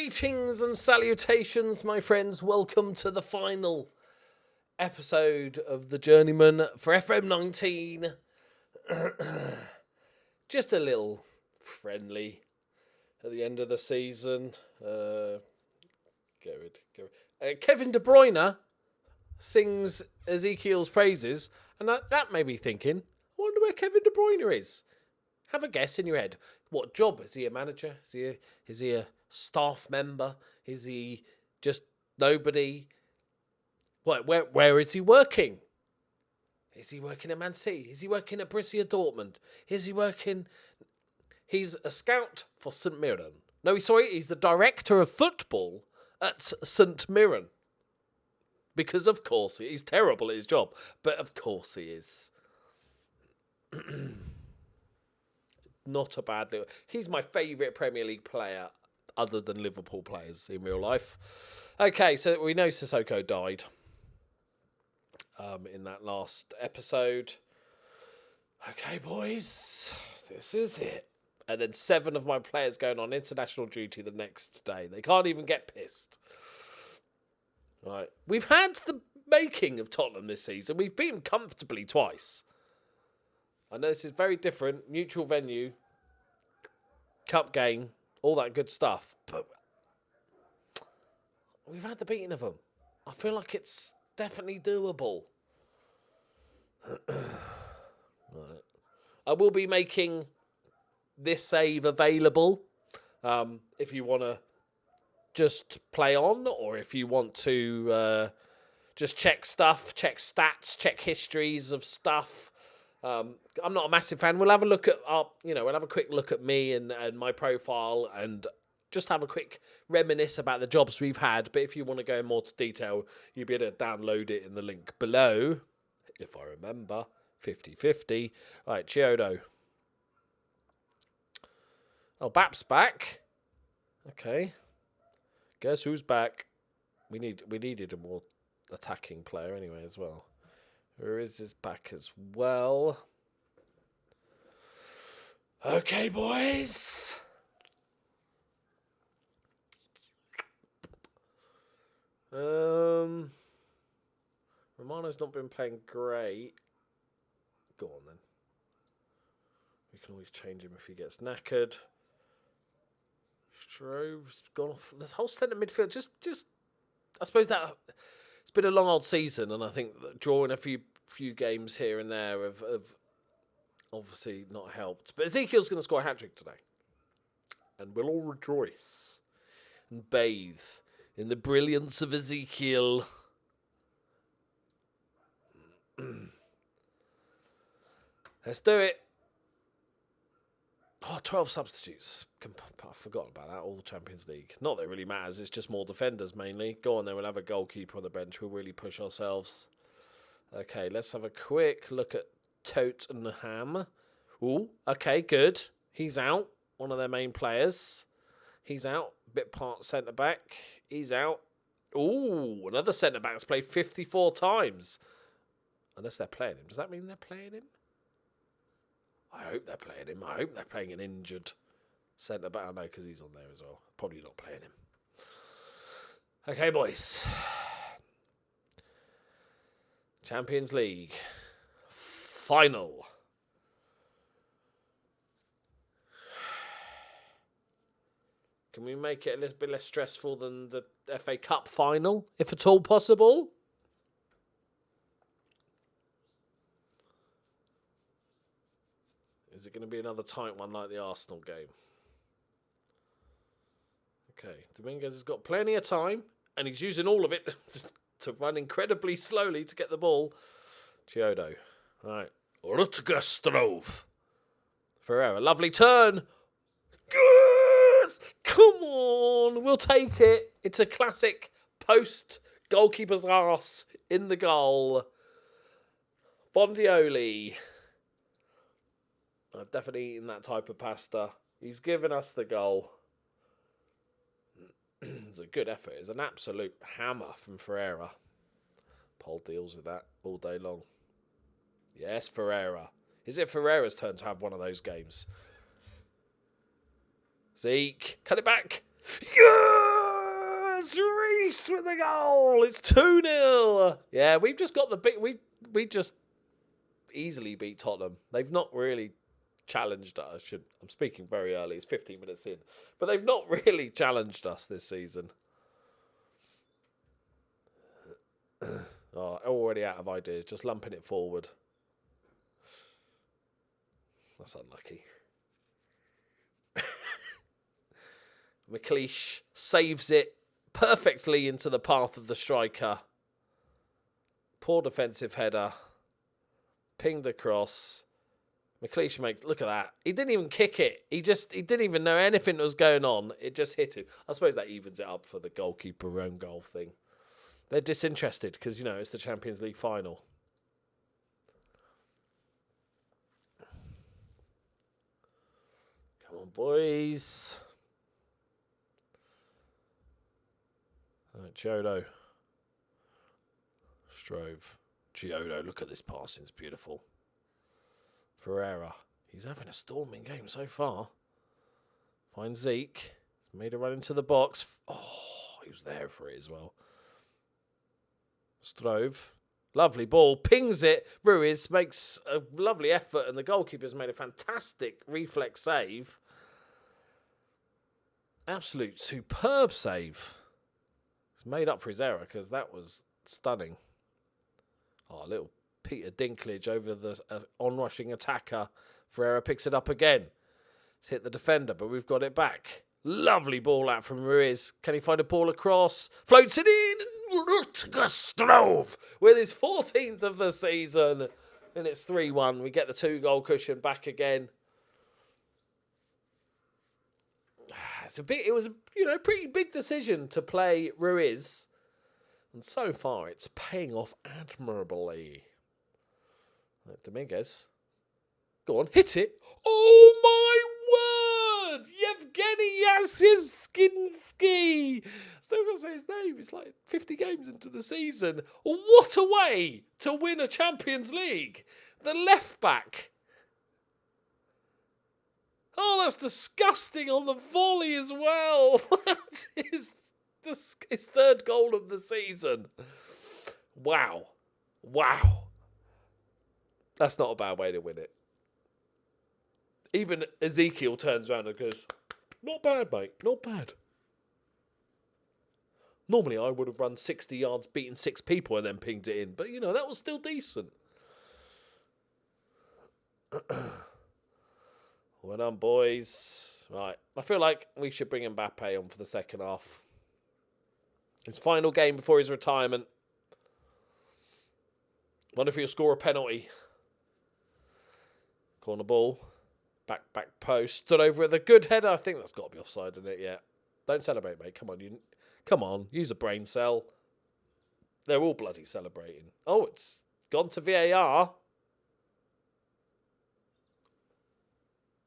Greetings and salutations, my friends. Welcome to the final episode of the Journeyman for FM19. Just a little friendly at the end of the season. Kevin De Bruyne sings Ezekiel's praises, and that made me thinking, I wonder where Kevin De Bruyne is. Have a guess in your head. What job? Is he a manager? Is he a staff member? Is he just nobody? Where is he working? Is he working at Man City? Is he working at Borussia Dortmund? Is he working... He's a scout for St Mirren. No, sorry, he's the director of football at St Mirren. Because of course he's terrible at his job. But of course he is. Not a bad little... He's my favourite Premier League player other than Liverpool players in real life. Okay, so we know Sissoko died in that last episode. Okay, boys, this is it. And then 7 of my players going on international duty the next day. They can't even get pissed. Right. We've had the making of Tottenham this season. We've beaten comfortably twice. I know this is very different. Neutral venue. Cup game. All that good stuff. But we've had the beating of them. I feel like it's definitely doable. Right. I will be making this save available. If you want to just play on, or if you want to just check stuff, check stats, check histories of stuff. I'm not a massive fan. We'll have a look at we'll have a quick look at me and my profile and just have a quick reminisce about the jobs we've had. But if you want to go in more to detail, you'll be able to download it in the link below. If I remember, 50-50. All right, Chiodo. Oh, Bap's back. Okay. Guess who's back? We needed a more attacking player anyway as well. Ruiz is back as well. Okay, boys. Romano's not been playing great. Go on then. We can always change him if he gets knackered. Strove's gone off. This whole centre midfield, just I suppose that it's been a long old season, and I think that drawing a few games here and there have obviously not helped. But Ezekiel's going to score a hat-trick today, and we'll all rejoice and bathe in the brilliance of Ezekiel. Let's do it. Oh, 12 substitutes. I've forgotten about that. All Champions League. Not that it really matters. It's just more defenders mainly. Go on then. We'll have a goalkeeper on the bench. We'll really push ourselves. Okay, let's have a quick look at Tottenham. Ooh, okay, good. He's out. One of their main players. He's out. Bit part centre-back. He's out. Ooh, another centre-back's played 54 times. Unless they're playing him. Does that mean they're playing him? I hope they're playing him. I hope they're playing an injured centre-back. I know, because he's on there as well. Probably not playing him. Okay, boys. Champions League. Final. Can we make it a little bit less stressful than the FA Cup final, if at all possible? Is it going to be another tight one like the Arsenal game? Okay, Dominguez has got plenty of time, and he's using all of it to run incredibly slowly to get the ball. Chiodo. All right. Rutger Strove. Ferreira. Lovely turn. Yes! Come on. We'll take it. It's a classic post goalkeeper's arse in the goal. Bondioli. I've definitely eaten that type of pasta. He's given us the goal. It's a good effort. It's an absolute hammer from Ferreira. Paul deals with that all day long. Yes, Ferreira. Is it Ferreira's turn to have one of those games? Zeke, cut it back. Yes, Reese with the goal. It's 2-0. Yeah, we've just got the big. We just easily beat Tottenham. They've not really challenged us. I'm speaking very early. It's 15 minutes in, but they've not really challenged us this season. Oh, already out of ideas. Just lumping it forward. That's unlucky. McLeish saves it perfectly into the path of the striker. Poor defensive header. Pinged across. McLeish makes, look at that. He didn't even kick it. He didn't even know anything that was going on. It just hit him. I suppose that evens it up for the goalkeeper own goal thing. They're disinterested because, you know, it's the Champions League final. Come on, boys. Chiodo. Strove. Chiodo, look at this passing. It's beautiful. Ferreira. He's having a storming game so far. Finds Zeke. He's made a run into the box. Oh, he was there for it as well. Strove. Lovely ball. Pings it. Ruiz makes a lovely effort and the goalkeeper's made a fantastic reflex save. Absolute superb save. He's made up for his error because that was stunning. Oh, a little Peter Dinklage over the onrushing attacker. Ferreira picks it up again. It's hit the defender, but we've got it back. Lovely ball out from Ruiz. Can he find a ball across? Floats it in. Strove with his 14th of the season. And it's 3-1. We get the 2-goal cushion back again. It was a pretty big decision to play Ruiz. And so far, it's paying off admirably. Dominguez. Go on, hit it. Oh, my word! Yevgeny Yasivskinski. Still got to say his name. It's like 50 games into the season. What a way to win a Champions League. The left back. Oh, that's disgusting on the volley as well. That is his third goal of the season. Wow. That's not a bad way to win it. Even Ezekiel turns around and goes, not bad, mate, not bad. Normally I would have run 60 yards, beaten 6 people and then pinged it in. But, you know, that was still decent. Well done, boys. Right, I feel like we should bring Mbappe on for the second half. His final game before his retirement. Wonder if he'll score a penalty. Corner ball. Back post. Stood over with a good header. I think that's got to be offside, isn't it? Yeah. Don't celebrate, mate. Come on. Use a brain cell. They're all bloody celebrating. Oh, it's gone to VAR.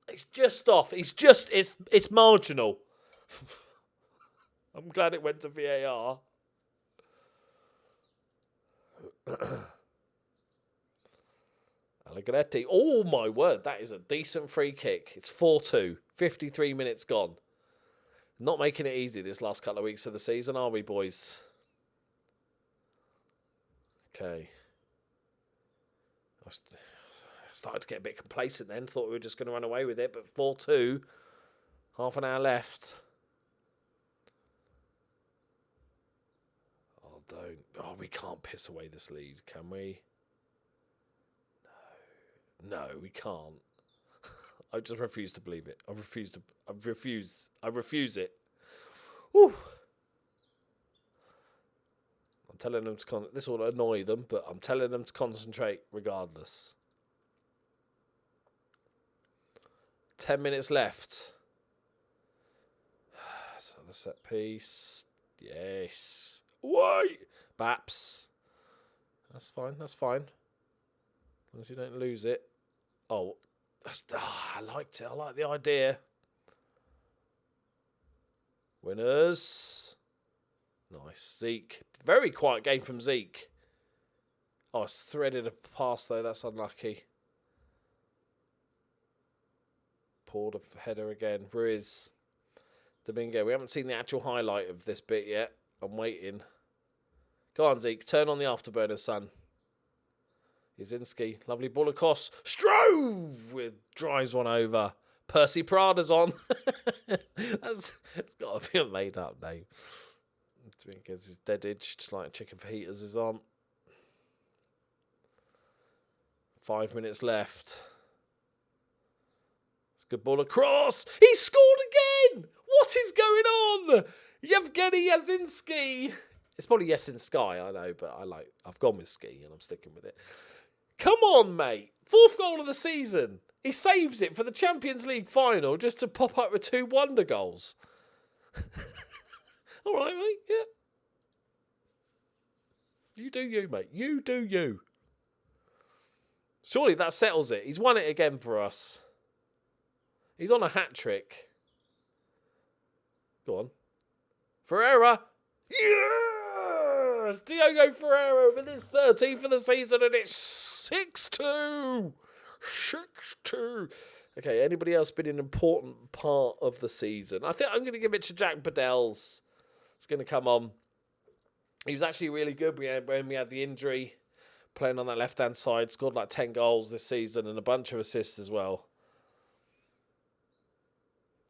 It's just off. It's marginal. I'm glad it went to VAR. Allegretti. Oh, my word. That is a decent free kick. It's 4-2. 53 minutes gone. Not making it easy this last couple of weeks of the season, are we, boys? Okay. I started to get a bit complacent then. Thought we were just going to run away with it. But 4-2. Half an hour left. Oh, don't. Oh, we can't piss away this lead, can we? No, we can't. I just refuse to believe it. I refuse it. Whew. I'm telling them to this will annoy them, but I'm telling them to concentrate regardless. 10 minutes left. That's another set piece. Yes. Wait. Baps. That's fine. As long as you don't lose it. Oh, I liked it. I like the idea. Winners. Nice. Zeke. Very quiet game from Zeke. Oh, it's threaded a pass though. That's unlucky. Poured a header again. Ruiz. Domingo. We haven't seen the actual highlight of this bit yet. I'm waiting. Go on, Zeke. Turn on the afterburner, son. Yazinski. Lovely ball across. Strove! Drives one over. Percy Prada's on. It's got to be a made-up name. Because his dead edged, like chicken fajitas is on. 5 minutes left. It's a good ball across. He scored again! What is going on? Yevgeny Yazinski. It's probably Yazinski, I know, but I've gone with ski and I'm sticking with it. Come on, mate. 4th goal of the season. He saves it for the Champions League final just to pop up with 2 wonder goals. All right, mate. Yeah. You do you, mate. You do you. Surely that settles it. He's won it again for us. He's on a hat-trick. Go on. Ferreira. Yes! Diogo Ferreira with his 13th for the season, and it's 6-2. 6-2. Okay, anybody else been an important part of the season? I think I'm going to give it to Jack Bedell's. It's going to come on. He was actually really good when we had the injury, playing on that left-hand side. Scored like 10 goals this season and a bunch of assists as well.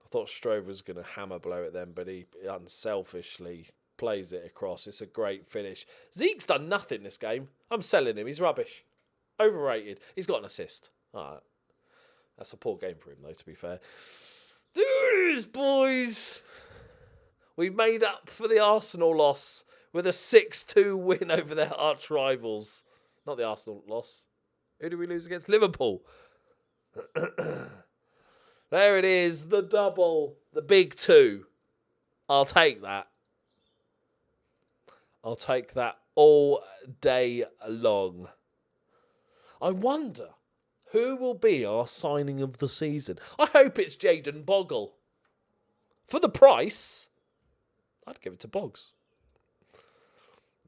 I thought Strove was going to hammer blow it then, but he unselfishly plays it across. It's a great finish. Zeke's done nothing this game. I'm selling him. He's rubbish. Overrated. He's got an assist. All right. That's a poor game for him, though, to be fair. There it is, boys. We've made up for the Arsenal loss with a 6-2 win over their arch rivals. Not the Arsenal loss. Who did we lose against? Liverpool. There it is, the double, the big 2. I'll take that. I'll take that all day long. I wonder who will be our signing of the season. I hope it's Jayden Bogle. For the price, I'd give it to Boggs.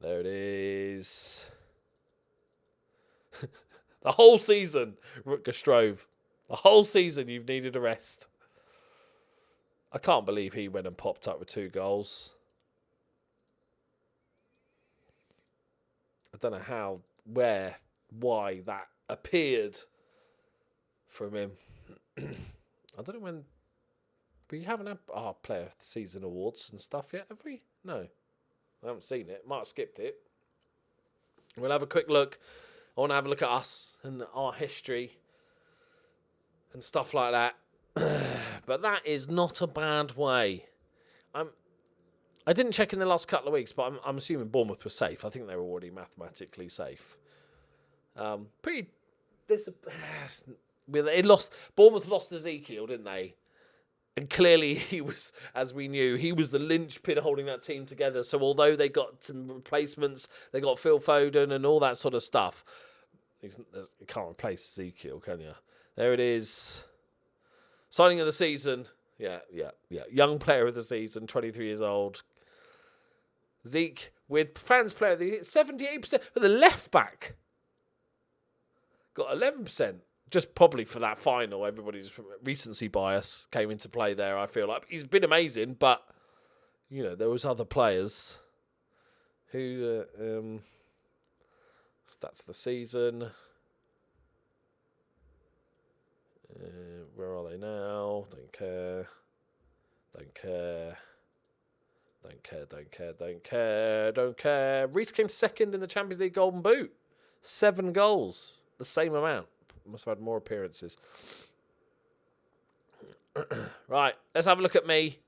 There it is. The whole season, Rutger Strove. The whole season you've needed a rest. I can't believe he went and popped up with 2 goals. I don't know how, where, why that appeared from him. I don't know when. We haven't had our player of the season awards and stuff yet, have we? No. I haven't seen it. Might have skipped it. We'll have a quick look. I want to have a look at us and our history and stuff like that. But that is not a bad way. I didn't check in the last couple of weeks, but I'm assuming Bournemouth were safe. I think they were already mathematically safe. Bournemouth lost Ezekiel, didn't they? And clearly he was, as we knew, he was the linchpin holding that team together. So although they got some replacements, they got Phil Foden and all that sort of stuff. You can't replace Ezekiel, can you? There it is. Signing of the season. Yeah. Young player of the season, 23 years old. Zeke with fans player of the 78% for the left back. Got 11%. Just probably for that final, everybody's recency bias came into play there, I feel like. He's been amazing, but, you know, there was other players who... stats of the season. Where are they now? Don't care. Reece came second in the Champions League Golden Boot. 7 goals. The same amount. Must have had more appearances. Right, let's have a look at me.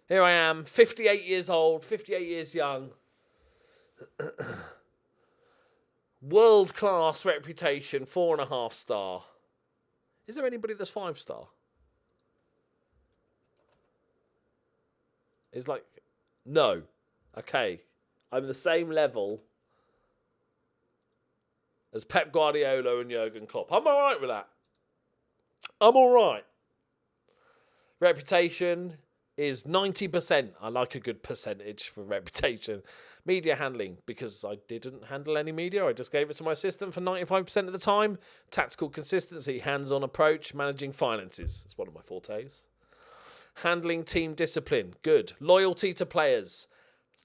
Here I am, 58 years old, 58 years young. World-class reputation, 4.5 star. Is there anybody that's 5 star? It's like, no. Okay, I'm the same level as Pep Guardiola and Jurgen Klopp. I'm all right with that. I'm all right. Reputation is 90%. I like a good percentage for reputation. Media handling, because I didn't handle any media. I just gave it to my assistant for 95% of the time. Tactical consistency, hands-on approach, managing finances. It's one of my fortes. Handling team discipline. Good. Loyalty to players.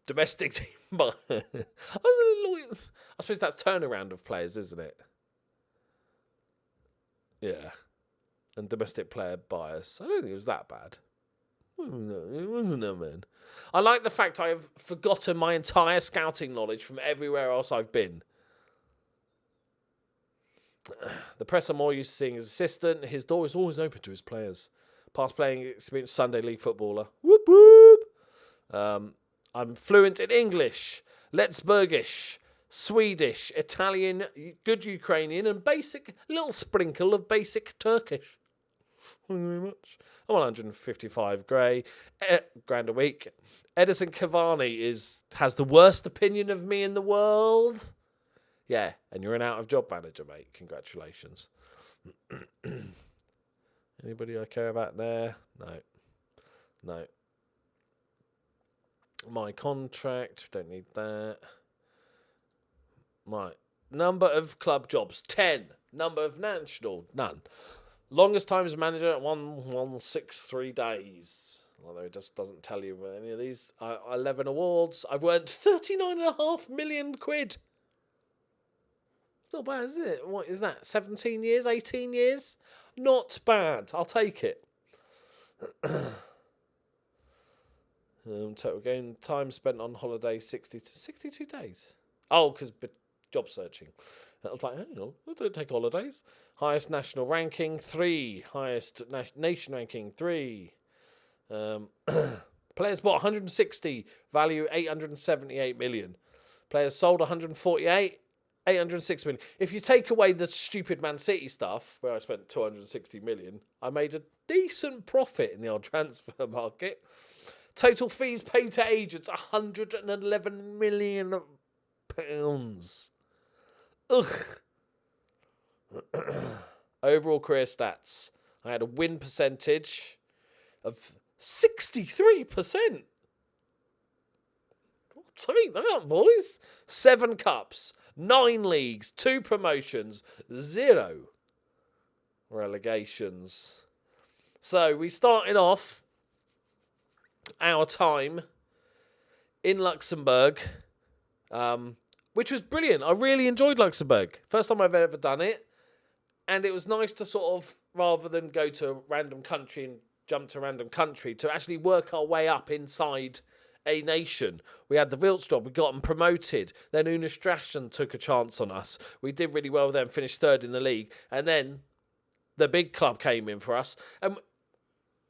Domestic team. I suppose that's turnaround of players, isn't it? Yeah. And domestic player bias. I don't think it was that bad. It wasn't that bad. I like the fact I have forgotten my entire scouting knowledge from everywhere else I've been. The press I'm more used to seeing as assistant. His door is always open to his players. Past playing experience, Sunday League footballer. Whoop whoop. I'm fluent in English, Letsburgish, Swedish, Italian, good Ukrainian, and little sprinkle of basic Turkish. Thank you very much. I'm 155 grand a week. Edison Cavani has the worst opinion of me in the world. Yeah, and you're an out-of-job manager, mate. Congratulations. Anybody I care about there? No. My contract, don't need that. My number of club jobs, 10. Number of national, none. Longest time as manager at 1163 days. Although it just doesn't tell you any of these. 11 awards. I've earned 39.5 million quid. Not bad, is it? What is that? 17 years? 18 years? Not bad. I'll take it. Total game time spent on holiday 62 days. Oh, because job searching. I was like, hang on, I don't take holidays. Highest national ranking, 3. Highest nation ranking, 3. Players bought 160, value 878 million. Players sold 148, 806 million. If you take away the stupid Man City stuff, where I spent 260 million, I made a decent profit in the old transfer market. Total fees paid to agents, 111 million pounds. Ugh. Overall career stats. I had a win percentage of 63%. Take that, boys. 7 cups, 9 leagues, 2 promotions, 0 relegations. So we started off our time in Luxembourg, which was brilliant. I really enjoyed Luxembourg. First time I've ever done it. And it was nice to sort of, rather than go to a random country and jump to a random country, to actually work our way up inside a nation. We had the Wilts job. We got them promoted. Then Unistrassen took a chance on us. We did really well then, finished 3rd in the league. And then the big club came in for us. And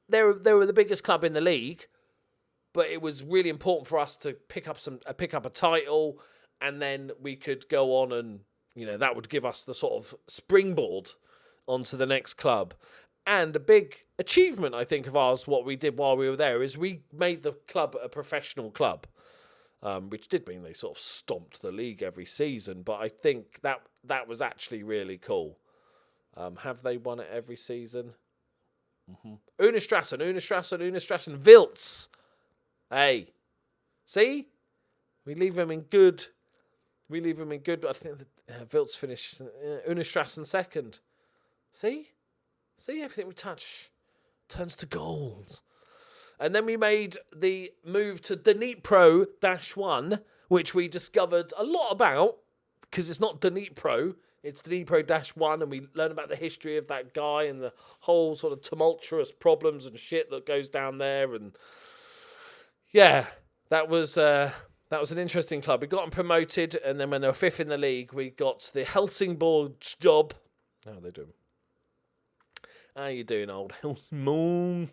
they were the biggest club in the league. But it was really important for us to pick up a title, and then we could go on and, that would give us the sort of springboard onto the next club. And a big achievement, I think, of ours, what we did while we were there, is we made the club a professional club, which did mean they sort of stomped the league every season. But I think that was actually really cool. Have they won it every season? Mm-hmm. Unistrassen, Wilts. Hey, see? We leave them in good. I think that Wilts finished Unistrassen 2nd. See, everything we touch turns to gold. And then we made the move to Dnipro-1, which we discovered a lot about, because it's not Dnipro, it's Dnipro-1, and we learn about the history of that guy and the whole sort of tumultuous problems and shit that goes down there. And yeah, that was an interesting club. We got them promoted, and then when they were 5th in the league, we got the Helsingborg job. How are they doing? How you doing, old Helsingborg?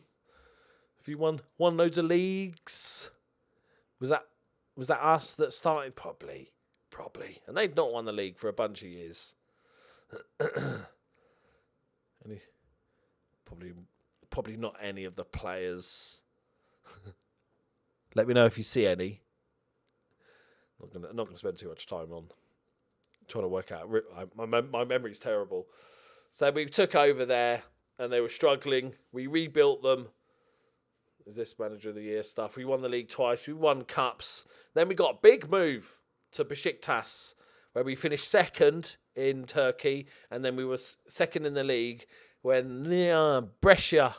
Have you won loads of leagues? Was that us that started? Probably. And they'd not won the league for a bunch of years. Probably not any of the players. Let me know if you see any. Not gonna spend too much time on trying to work out. My memory's terrible. So we took over there, and they were struggling. We rebuilt them. Is this manager of the year stuff? We won the league twice. We won cups. Then we got a big move to Besiktas, where we finished 2nd in Turkey, and then we were 2nd in the league when Brescia,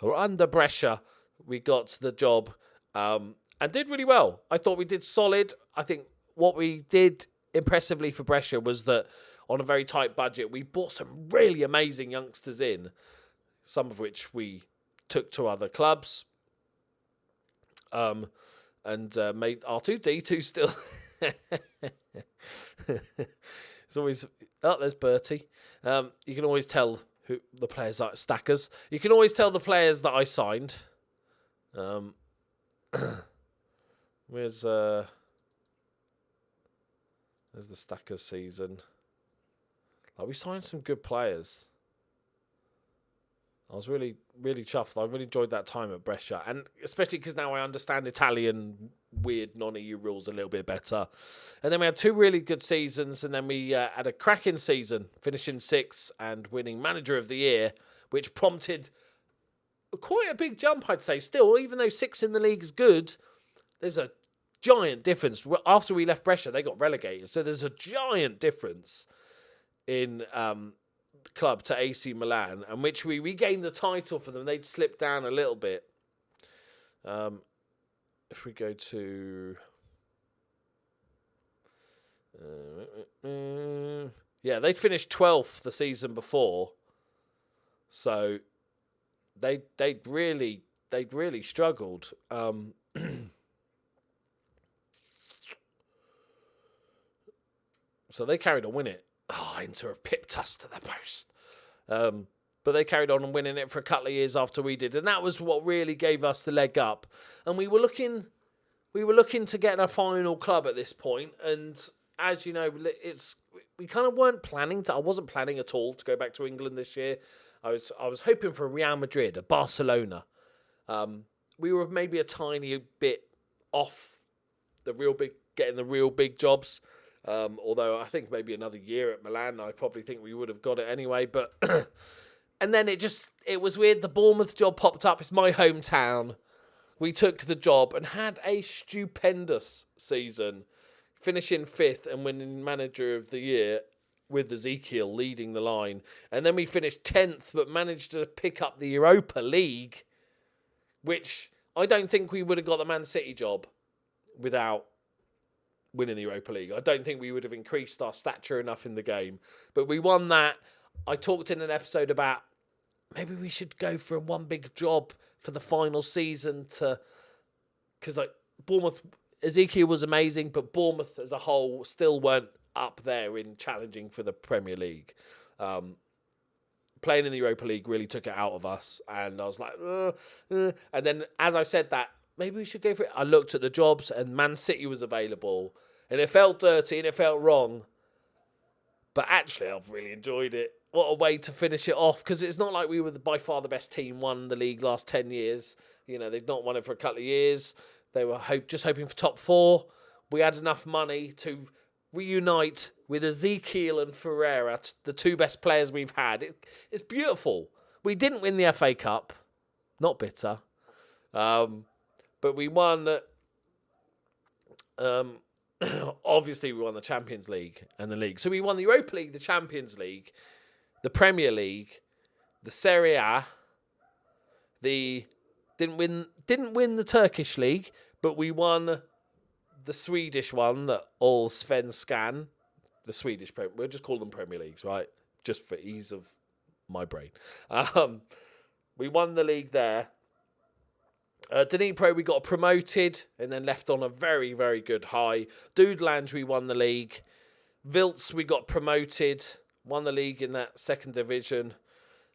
or under Brescia, we got the job and did really well. I thought we did solid. I think what we did impressively for Brescia was that on a very tight budget, we brought some really amazing youngsters in, some of which we took to other clubs. And made R2, D2 still. It's always... Oh, there's Bertie. You can always tell who the players are. Stackers. You can always tell the players that I signed. Where's the Stackers season? Like, we signed some good players. I was really, really chuffed. I really enjoyed that time at Brescia. And especially because now I understand Italian weird non-EU rules a little bit better. And then we had 2 really good seasons. And then we had a cracking season, finishing 6th and winning Manager of the Year, which prompted quite a big jump, I'd say. Still, even though 6th in the league is good, there's a giant difference. After we left Brescia, they got relegated. So there's a giant difference in... club to AC Milan, and which we regained the title for them. They'd slipped down a little bit. If we go to... yeah, they'd finished 12th the season before. So they'd really struggled. So they carried on winning it. Oh, Inter have pipped us to the post. But they carried on and winning it for a couple of years after we did. And that was what really gave us the leg up. And we were looking to get a final club at this point. And as you know, we kind of weren't planning to. I wasn't planning at all to go back to England this year. I was hoping for a Real Madrid, a Barcelona. We were maybe a tiny bit off getting the real big jobs. Although I think maybe another year at Milan, I probably think we would have got it anyway. But and then it was weird. The Bournemouth job popped up. It's my hometown. We took the job and had a stupendous season, finishing 5th and winning Manager of the Year with Ezekiel leading the line. And then we finished 10th, but managed to pick up the Europa League, which I don't think we would have got the Man City job without winning the Europa League. I don't think we would have increased our stature enough in the game. But we won that. I talked in an episode about maybe we should go for one big job for the final season because Bournemouth, Ezekiel was amazing, but Bournemouth as a whole still weren't up there in challenging for the Premier League. Playing in the Europa League really took it out of us. And I was like, And then as I said that, maybe we should go for it. I looked at the jobs and Man City was available. And it felt dirty and it felt wrong. But actually, I've really enjoyed it. What a way to finish it off. Because it's not like we were by far the best team, won the league last 10 years. You know, they'd not won it for a couple of years. They were just hoping for top 4. We had enough money to reunite with Ezekiel and Ferreira, the 2 best players we've had. It's beautiful. We didn't win the FA Cup. Not bitter. But we won... obviously, we won the Champions League and the league. So we won the Europa League, the Champions League, the Premier League, the Serie A. Didn't win the Turkish league, but we won the Swedish one, the Allsvenskan. The Swedish we'll just call them Premier Leagues, right? Just for ease of my brain. We won the league there. Dnipro, we got promoted and then left on a very, very good high. Dudelange, we won the league. Vilts, we got promoted, won the league in that 2nd division.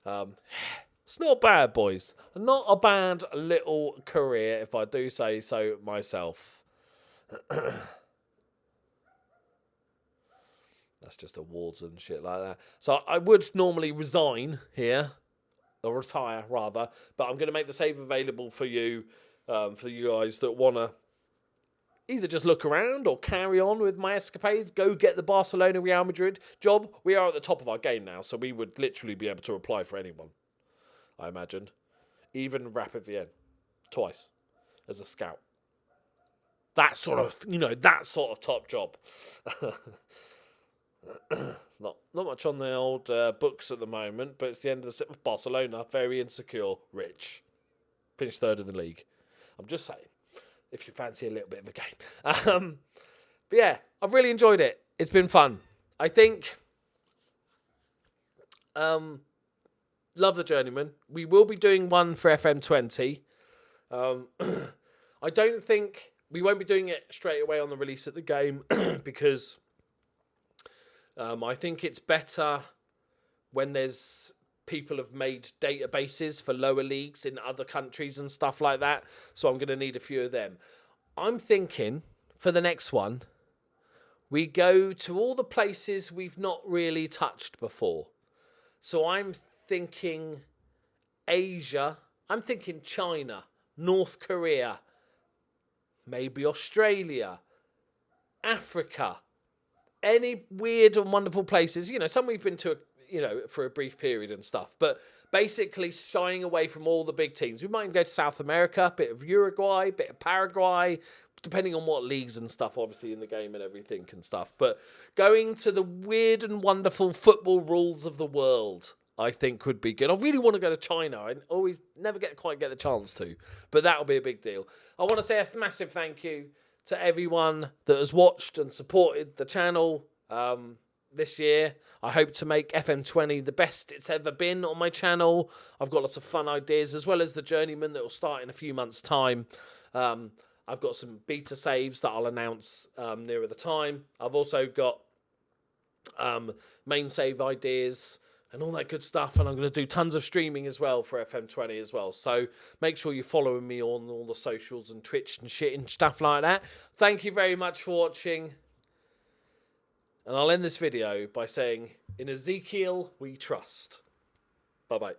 It's not bad, boys. Not a bad little career, if I do say so myself. That's just awards and shit like that. So I would normally resign here. Or retire, rather. But I'm going to make the save available for you guys that want to either just look around or carry on with my escapades. Go get the Barcelona Real Madrid job. We are at the top of our game now, so we would literally be able to apply for anyone, I imagine. Even Rapid Vienna. Twice. As a scout. That sort of top job. Not much on the old books at the moment, but it's the end of the Barcelona, very insecure, rich. Finished third in the league. I'm just saying, if you fancy a little bit of a game. But yeah, I've really enjoyed it. It's been fun. I think, love the Journeyman. We will be doing one for FM20. I don't think, we won't be doing it straight away on the release of the game because I think it's better when there's people have made databases for lower leagues in other countries and stuff like that. So I'm going to need a few of them. I'm thinking for the next one, we go to all the places we've not really touched before. So I'm thinking Asia. I'm thinking China, North Korea, maybe Australia, Africa, any weird and wonderful places. You know, some we've been to, for a brief period and stuff. But basically shying away from all the big teams. We might even go to South America, a bit of Uruguay, a bit of Paraguay, depending on what leagues and stuff, obviously, in the game and everything and stuff. But going to the weird and wonderful football rules of the world, I think would be good. I really want to go to China. I always never quite get the chance to. But that'll be a big deal. I want to say a massive thank you to everyone that has watched and supported the channel this year. I hope to make FM20 the best it's ever been on my channel. I've got lots of fun ideas, as well as the Journeyman that will start in a few months' time. I've got some beta saves that I'll announce nearer the time. I've also got main save ideas and all that good stuff. And I'm going to do tons of streaming as well for FM20 as well. So make sure you're following me on all the socials and Twitch and shit and stuff like that. Thank you very much for watching. And I'll end this video by saying, in Ezekiel we trust. Bye-bye.